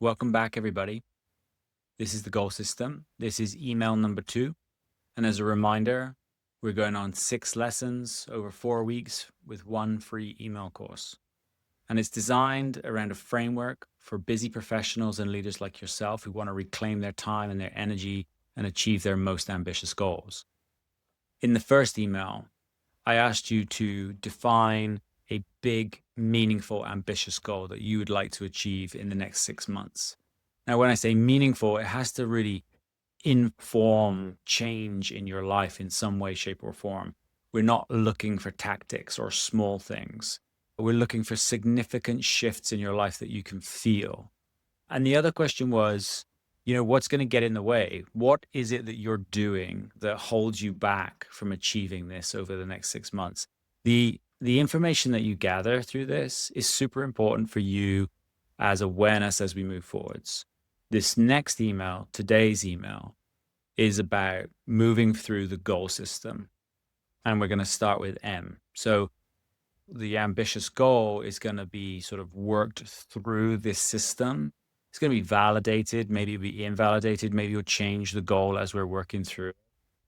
Welcome back, everybody. This is the goal system. This is email number 2. And as a reminder, we're going on 6 lessons over 4 weeks with 1 free email course. And it's designed around a framework for busy professionals and leaders like yourself who want to reclaim their time and their energy and achieve their most ambitious goals. In the first email, I asked you to define a big, meaningful, ambitious goal that you would like to achieve in the next 6 months. Now, when I say meaningful, it has to really inform change in your life in some way, shape, or form. We're not looking for tactics or small things. We're looking for significant shifts in your life that you can feel. And the other question was, what's going to get in the way? What is it that you're doing that holds you back from achieving this over the next 6 months? The information that you gather through this is super important for you as awareness as we move forwards. This next email, today's email, is about moving through the goal system. And we're going to start with M. So the ambitious goal is going to be sort of worked through this system. It's going to be validated, maybe it'll be invalidated, maybe you'll change the goal as we're working through.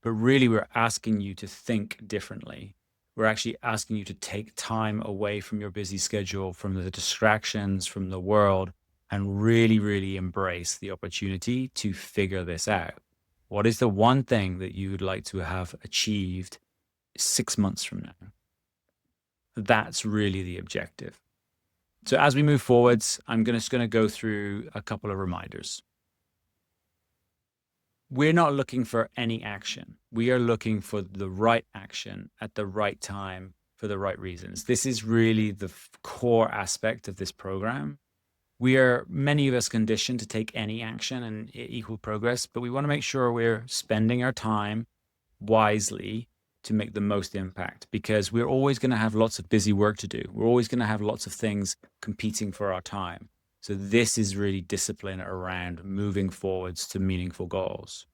But really, we're asking you to think differently. We're actually asking you to take time away from your busy schedule, from the distractions, from the world, and really, really embrace the opportunity to figure this out. What is the one thing that you would like to have achieved 6 months from now? That's really the objective. So as we move forwards, I'm just going to go through a couple of reminders. We're not looking for any action. We are looking for the right action at the right time for the right reasons. This is really the core aspect of this program. Many of us conditioned to take any action and equal progress, but we want to make sure we're spending our time wisely to make the most impact, because we're always going to have lots of busy work to do. We're always going to have lots of things competing for our time. So this is really discipline around moving forwards to meaningful goals.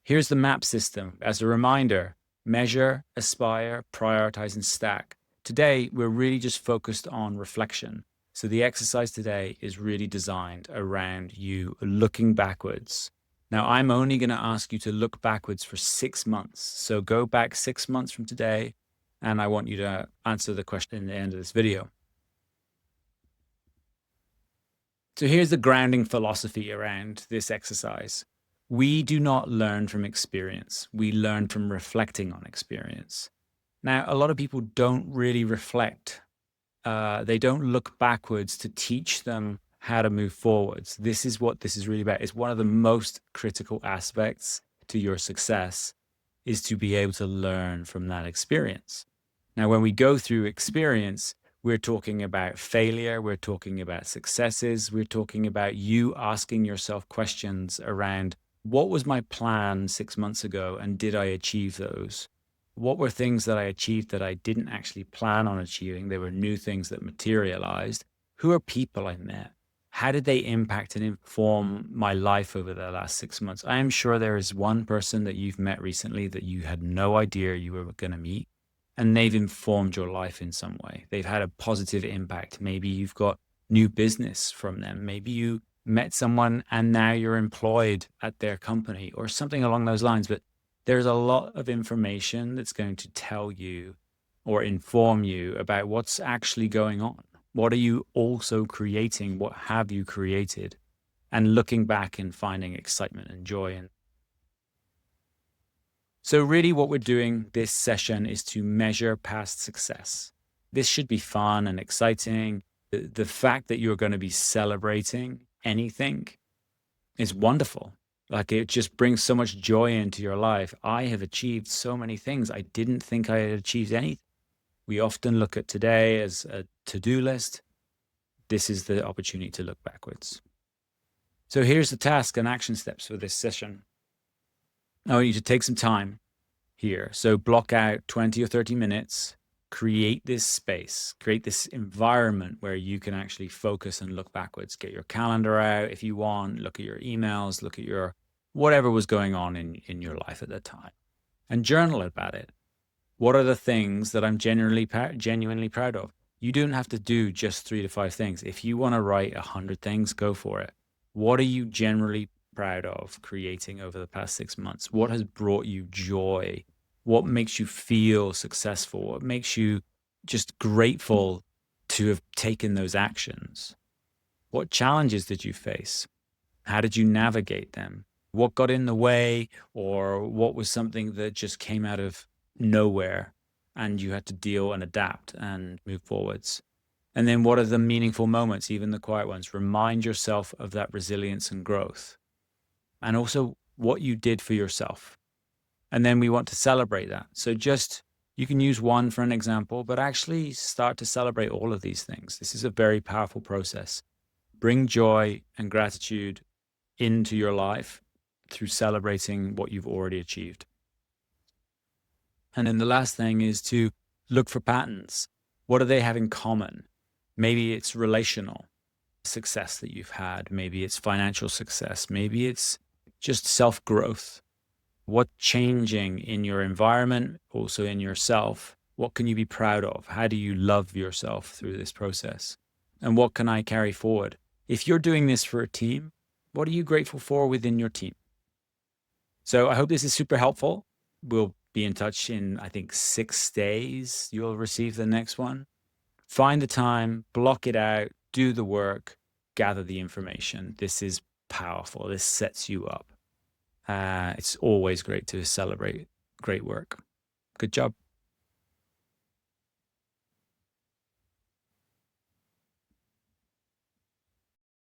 Here's the MAP system. As a reminder, measure, aspire, prioritize, and stack. Today, we're really just focused on reflection. So the exercise today is really designed around you looking backwards. Now, I'm only going to ask you to look backwards for 6 months. So go back 6 months from today, and I want you to answer the question in the end of this video. So here's the grounding philosophy around this exercise. We do not learn from experience. We learn from reflecting on experience. Now, a lot of people don't really reflect. They don't look backwards to teach them how to move forwards. This is what this is really about. It's one of the most critical aspects to your success, is to be able to learn from that experience. Now, when we go through experience, we're talking about failure, we're talking about successes, we're talking about you asking yourself questions around, what was my plan 6 months ago and did I achieve those? What were things that I achieved that I didn't actually plan on achieving? They were new things that materialized. Who are people I met? How did they impact and inform my life over the last 6 months? I am sure there is one person that you've met recently that you had no idea you were going to meet, and they've informed your life in some way. They've had a positive impact. Maybe you've got new business from them. Maybe you met someone and now you're employed at their company or something along those lines. But there's a lot of information that's going to tell you or inform you about what's actually going on. What are you also creating? What have you created? And looking back and finding excitement and joy. So really what we're doing this session is to measure past success. This should be fun and exciting. The fact that you're going to be celebrating anything is wonderful. Like, it just brings so much joy into your life. I have achieved so many things. I didn't think I had achieved anything. We often look at today as a to-do list. This is the opportunity to look backwards. So here's the task and action steps for this session. I want you to take some time here. So block out 20 or 30 minutes, create this space, create this environment where you can actually focus and look backwards. Get your calendar out if you want, look at your emails, look at your whatever was going on in your life at that time, and journal about it. What are the things that I'm genuinely proud of? You don't have to do just 3 to 5 things. If you want to write 100 things, go for it. What are you generally proud of creating over the past 6 months? What has brought you joy? What makes you feel successful? What makes you just grateful to have taken those actions? What challenges did you face? How did you navigate them? What got in the way, or what was something that just came out of nowhere and you had to deal and adapt and move forwards? And then what are the meaningful moments, even the quiet ones? Remind yourself of that resilience and growth. And also what you did for yourself. And then we want to celebrate that. So you can use one for an example, but actually start to celebrate all of these things. This is a very powerful process. Bring joy and gratitude into your life through celebrating what you've already achieved. And then the last thing is to look for patterns. What do they have in common? Maybe it's relational success that you've had. Maybe it's financial success. Maybe it's just self-growth. What's changing in your environment, also in yourself? What can you be proud of? How do you love yourself through this process? And what can I carry forward? If you're doing this for a team, what are you grateful for within your team? So I hope this is super helpful. We'll be in touch in, I think, 6 days. You'll receive the next one. Find the time, block it out, do the work, gather the information. This is powerful. This sets you up. It's always great to celebrate great work. Good job.